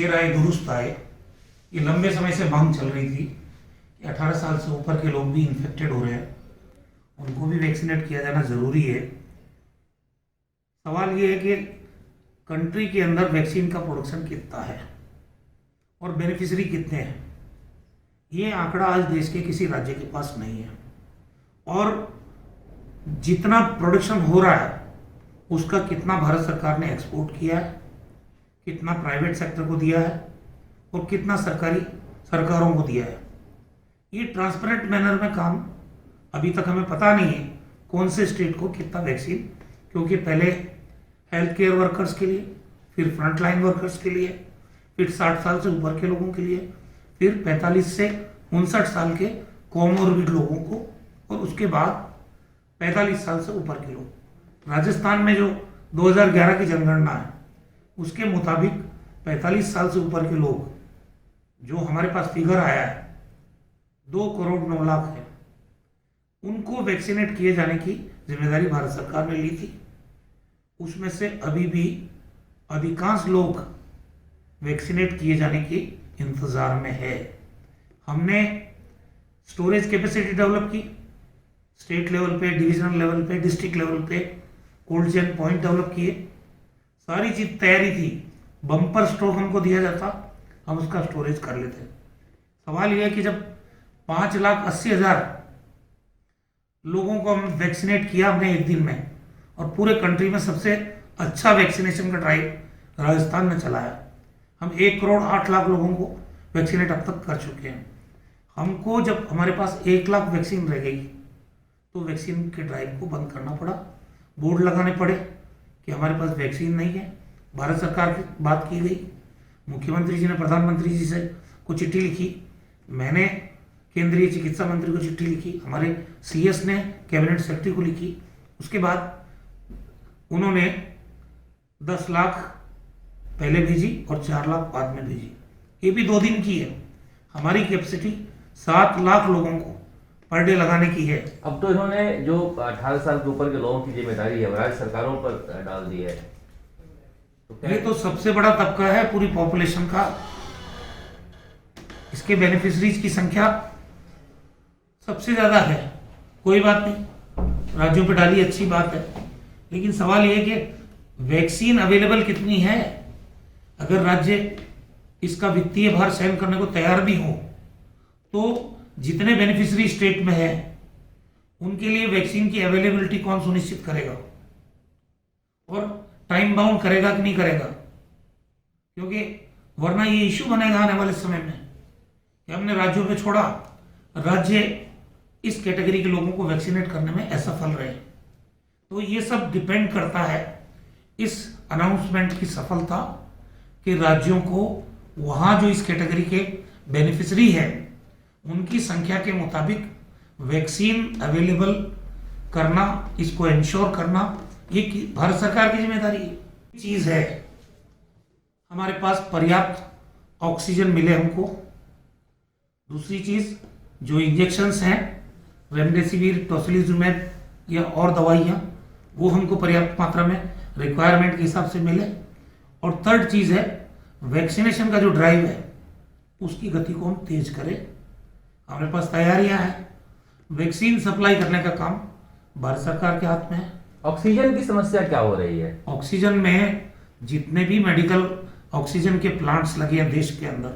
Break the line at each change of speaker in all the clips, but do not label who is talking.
ये राय दुरुस्त आए। ये लंबे समय से मांग चल रही थी कि 18 साल से ऊपर के लोग भी इन्फेक्टेड हो रहे हैं, उनको भी वैक्सीनेट किया जाना ज़रूरी है। सवाल ये है कि कंट्री के अंदर वैक्सीन का प्रोडक्शन कितना है और बेनिफिशरी कितने हैं। ये आंकड़ा आज देश के किसी राज्य के पास नहीं है, और जितना प्रोडक्शन हो रहा है उसका कितना भारत सरकार ने एक्सपोर्ट किया है, कितना प्राइवेट सेक्टर को दिया है और कितना सरकारों को दिया है। ये ट्रांसपेरेंट मैनर में काम अभी तक हमें पता नहीं है कौन से स्टेट को कितना वैक्सीन, क्योंकि पहले हेल्थ केयर वर्कर्स के लिए, फिर फ्रंट लाइन वर्कर्स के लिए, फिर 60 साल से ऊपर के लोगों के लिए, फिर 45 से 59 साल के कोमोर्बिड लोगों को, और उसके बाद 45 साल से ऊपर के लोग। राजस्थान में जो 2011 की जनगणना है उसके मुताबिक 45 साल से ऊपर के लोग, जो हमारे पास फिगर आया है 2 करोड़ 9 लाख है, उनको वैक्सीनेट किए जाने की जिम्मेदारी भारत सरकार ने ली थी। उसमें से अभी भी अधिकांश लोग वैक्सीनेट किए जाने के इंतजार में है। हमने स्टोरेज कैपेसिटी डेवलप की, स्टेट लेवल पे, डिविजनल लेवल पे, डिस्ट्रिक्ट लेवल पे कोल्ड चेन पॉइंट डेवलप किए, सारी चीज तैयारी थी। बम्पर स्टॉक हमको दिया जाता, हम उसका स्टोरेज कर लेते। सवाल यह है कि जब 5,80,000 लोगों को हम वैक्सीनेट किया हमने एक दिन में, और पूरे कंट्री में सबसे अच्छा वैक्सीनेशन का ड्राइव राजस्थान ने चलाया। हम 1 करोड़ 8 लाख लोगों को वैक्सीनेट अब तक कर चुके हैं। हमको जब हमारे पास 1 लाख वैक्सीन रह गई तो वैक्सीन के ड्राइव को बंद करना पड़ा, बोर्ड लगाने पड़े कि हमारे पास वैक्सीन नहीं है। भारत सरकार की बात की गई, मुख्यमंत्री जी ने प्रधानमंत्री जी से को चिट्ठी लिखी, मैंने केंद्रीय चिकित्सा मंत्री को चिट्ठी लिखी, हमारे सीएस ने कैबिनेट सेक्रेटरी को लिखी। उसके बाद उन्होंने 10 लाख पहले भेजी और 4 लाख बाद में भेजी। ये भी 2 दिन की है। हमारी कैपेसिटी 7 लाख लोगों को पर डे लगाने की है।
अब तो इन्होंने जो 18 साल के ऊपर के लोगों की जिम्मेदारी है राज्य सरकारों पर डाल दी है, तो
ये तो सबसे बड़ा तबका है पूरी पॉपुलेशन का। इसके बेनिफिशरीज की संख्या सबसे ज्यादा है। कोई बात नहीं, राज्यों पे डाली, अच्छी बात है, लेकिन सवाल यह है कि वैक्सीन अवेलेबल कितनी है। अगर राज्य इसका वित्तीय भार सहन करने को तैयार भी हो तो जितने बेनिफिशरी स्टेट में है उनके लिए वैक्सीन की अवेलेबिलिटी कौन सुनिश्चित करेगा और टाइम बाउंड करेगा कि नहीं करेगा, क्योंकि वरना ये इश्यू बनेगा आने वाले समय में कि हमने राज्यों पे छोड़ा, राज्य इस कैटेगरी के लोगों को वैक्सीनेट करने में असफल रहे। तो ये सब डिपेंड करता है इस अनाउंसमेंट की सफलता कि राज्यों को वहां जो इस कैटेगरी के बेनिफिशरी है उनकी संख्या के मुताबिक वैक्सीन अवेलेबल करना, इसको इंश्योर करना, ये भारत सरकार की जिम्मेदारी चीज है। हमारे पास पर्याप्त ऑक्सीजन मिले हमको। दूसरी चीज, जो इंजेक्शंस हैं रेमडेसिविर, टोसिलिजुमैब या और दवाइयाँ, वो हमको पर्याप्त मात्रा में रिक्वायरमेंट के हिसाब से मिले। और थर्ड चीज है वैक्सीनेशन का जो ड्राइव है उसकी गति को हम तेज करें। हमारे पास तैयारियां हैं, वैक्सीन सप्लाई करने का काम भारत सरकार के हाथ में है।
ऑक्सीजन की समस्या क्या हो रही है?
ऑक्सीजन में जितने भी मेडिकल ऑक्सीजन के प्लांट्स लगे हैं देश के अंदर,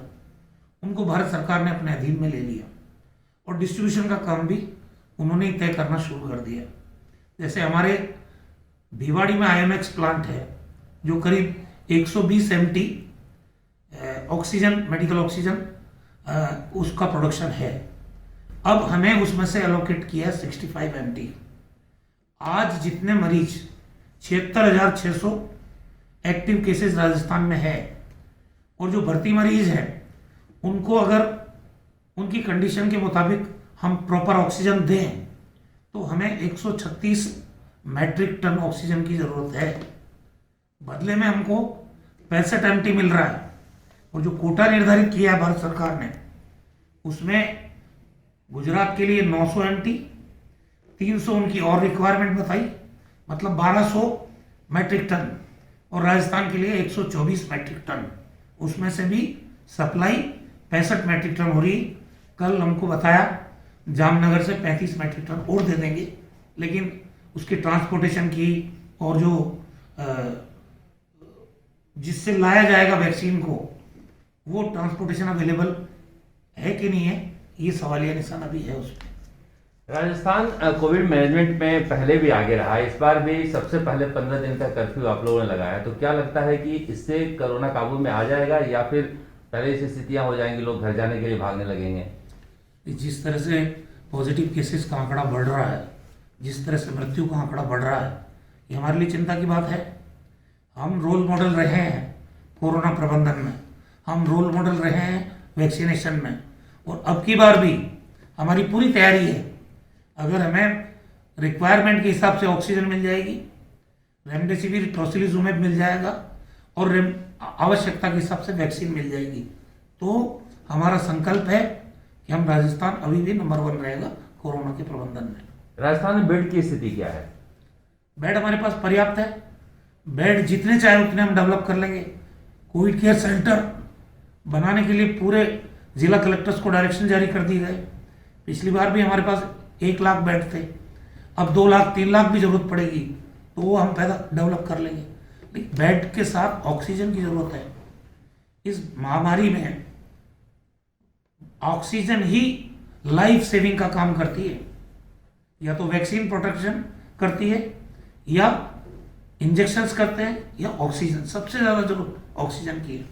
उनको भारत सरकार ने अपने अधीन में ले लिया और डिस्ट्रीब्यूशन का काम भी उन्होंने तय करना शुरू कर दिया। जैसे हमारे भिवाड़ी में आईएमएक्स प्लांट है जो करीब 120 MT ऑक्सीजन, मेडिकल ऑक्सीजन उसका प्रोडक्शन है। अब हमें उसमें से एलोकेट किया 65 MT। आज जितने मरीज 76,600 एक्टिव केसेस राजस्थान में है, और जो भर्ती मरीज हैं उनको अगर उनकी कंडीशन के मुताबिक हम प्रॉपर ऑक्सीजन दें तो हमें 136 मैट्रिक टन ऑक्सीजन की जरूरत है। बदले में हमको 65 MT मिल रहा है, और जो कोटा निर्धारित किया है भारत सरकार ने उसमें गुजरात के लिए 900 MT, 300 उनकी और रिक्वायरमेंट बताई, मतलब 1200 मैट्रिक टन, और राजस्थान के लिए 124 मैट्रिक टन उसमें से भी सप्लाई 65 मेट्रिक टन हो रही है। कल हमको बताया जामनगर से 35 मेट्रिक टन और दे देंगे, लेकिन उसकी ट्रांसपोर्टेशन की और जो जिससे लाया जाएगा वैक्सीन को, वो ट्रांसपोर्टेशन अवेलेबल है कि नहीं है, ये सवालिया निशान अभी है उस पर।
राजस्थान कोविड मैनेजमेंट में पहले भी आगे रहा है, इस बार भी सबसे पहले 15 दिन का कर्फ्यू आप लोगों ने लगाया, तो क्या लगता है कि इससे कोरोना काबू में आ जाएगा या फिर पहले से स्थितियां हो जाएंगी, लोग घर जाने के लिए भागने लगेंगे?
जिस तरह से पॉजिटिव केसेस का आंकड़ा बढ़ रहा है, जिस तरह से मृत्यु का आंकड़ा बढ़ रहा है, ये हमारे लिए चिंता की बात है। हम रोल मॉडल रहे हैं कोरोना प्रबंधन में, हम रोल मॉडल रहे हैं वैक्सीनेशन में, और अब की बार भी हमारी पूरी तैयारी है। अगर हमें रिक्वायरमेंट के हिसाब से ऑक्सीजन मिल जाएगी, रेमडेसिविर टोसिलिजुमेब मिल जाएगा, और आवश्यकता के हिसाब से वैक्सीन मिल जाएगी, तो हमारा संकल्प है कि हम राजस्थान अभी भी नंबर 1 रहेगा कोरोना के प्रबंधन में।
राजस्थान में बेड की स्थिति क्या है?
बेड हमारे पास पर्याप्त है, बेड जितने चाहे उतने हम डेवलप कर लेंगे। कोविड केयर सेंटर बनाने के लिए पूरे जिला कलेक्टर्स को डायरेक्शन जारी कर दी गए। पिछली बार भी हमारे पास 1 लाख बेड थे, अब 2 लाख 3 लाख भी जरूरत पड़ेगी तो वो हम पैदा डेवलप कर लेंगे। लेकिन बेड के साथ ऑक्सीजन की जरूरत है। इस महामारी में ऑक्सीजन ही लाइफ सेविंग का काम करती है। या तो वैक्सीन प्रोटेक्शन करती है, या इंजेक्शंस करते हैं, या ऑक्सीजन। सबसे ज़्यादा जरूरत ऑक्सीजन की है।